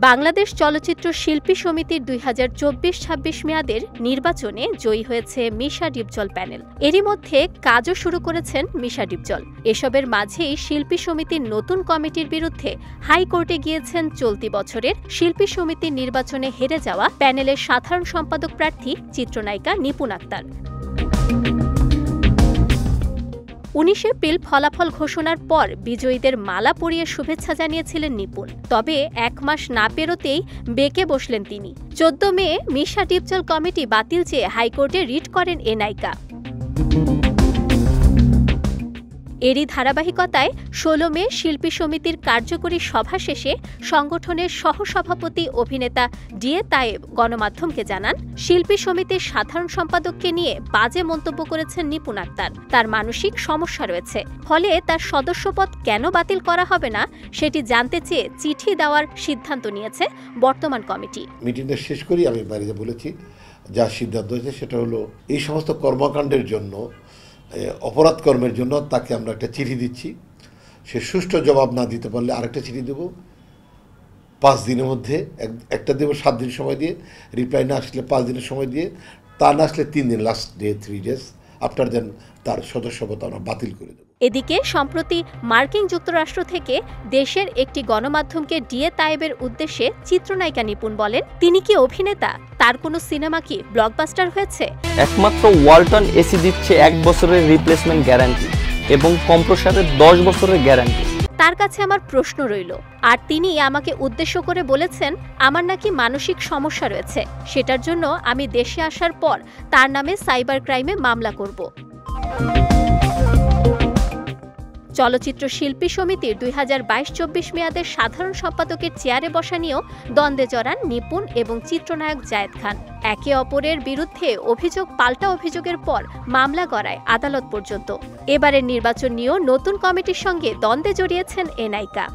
বাংলাদেশ চলচ্চিত্র শিল্পী সমিতির ২০২৪-২৬ মেয়াদের নির্বাচনে জয়ী হয়েছে মিশা ডিপজল প্যানেল। এরই মধ্যে কাজও শুরু করেছেন মিশা ডিপজল। এসবের মাঝেই শিল্পী সমিতির নতুন কমিটির বিরুদ্ধে হাইকোর্টে গিয়েছেন চলতি বছরের শিল্পী সমিতির নির্বাচনে হেরে যাওয়া প্যানেলের সাধারণ সম্পাদক প্রার্থী চিত্রনায়িকা নিপুণ আক্তার। ১৯ এপ্রিল ফলাফল ঘোষণার পর বিজয়ীদের মালা পরিয়ে শুভেচ্ছা জানিয়েছিলেন নিপুণ। তবে ১ মাস না পেরোতেই বেঁকে বসলেন তিনি। ১৪ মে মিশা ডিপজল কমিটি বাতিল চেয়ে হাইকোর্টে রিট করেন এ নায়িকা। এরই ধারাবাহিকতায় ১৬ মে শিল্পী সমিতির কার্যকরী সভা শেষে সংগঠনের সহসভাপতি অভিনেতা ডিএ তায়েব গণমাধ্যমকে জানান, শিল্পী সমিতির সাধারণ সম্পাদককে নিয়ে বাজে মন্তব্য করেছেন নিপুণ আক্তার। তার মানসিক সমস্যা রয়েছে, ফলে তার সদস্যপদ কেন বাতিল করা হবে না সেটি জানতে চেয়ে চিঠি দেওয়ার সিদ্ধান্ত নিয়েছে বর্তমান কমিটি। মিটিংটা শেষ করি আমি বাইরে বলেছি যা সিদ্ধান্ত হয়েছে সেটা হলো এই সমস্ত কর্মকাণ্ডের জন্য, অপরাধ কর্মের জন্য তাকে আমরা একটা চিঠি দিচ্ছি। সে সুষ্ঠু জবাব না দিতে পারলে আরেকটা চিঠি দেব ৫ দিনের মধ্যে, একটা দেব ৭ দিন সময় দিয়ে, রিপ্লাই না আসলে ৫ দিনের সময় দিয়ে, তা না আসলে ৩ দিন, last day 3 days after then তার সদস্যপদ আমরা বাতিল করে দেব। এদিকে সম্প্রতি মার্কিন যুক্তরাষ্ট্র থেকে দেশের একটি গণমাধ্যমকে ডিএ তায়েবের উদ্দেশ্যে চিত্রনায়িকা নিপুণ বলেন, তিনি কি অভিনেতা? তার কোনো সিনেমা কি ব্লকবাস্টার হয়েছে? একমাত্র ওয়ালটন এসি দিচ্ছে ১ বছরের রিপ্লেসমেন্ট গ্যারান্টি এবং কম্প্রেসারের ১০ বছরের গ্যারান্টি। তার কাছে আমার প্রশ্ন রইল, আর তিনি আমাকে উদ্দেশ্য করে বলেছেন আমার নাকি মানসিক সমস্যা রয়েছে, সেটার জন্য আমি দেশে আসার পর তার নামে সাইবার ক্রাইমে মামলা করব। চলচ্চিত্র শিল্পী সমিতির ২০২২-২৪ মেয়াদের সাধারণ সম্পাদকের চেয়ারে বসা নিয়েও দ্বন্দ্বে জড়ান নিপুণ এবং চিত্রনায়ক জায়েদ খান। একে অপরের বিরুদ্ধে অভিযোগ পাল্টা অভিযোগের পর মামলা গড়ায় আদালত পর্যন্ত। এবারের নির্বাচন নিয়েও নতুন কমিটির সঙ্গে দ্বন্দ্বে জড়িয়েছেন এ নায়িকা।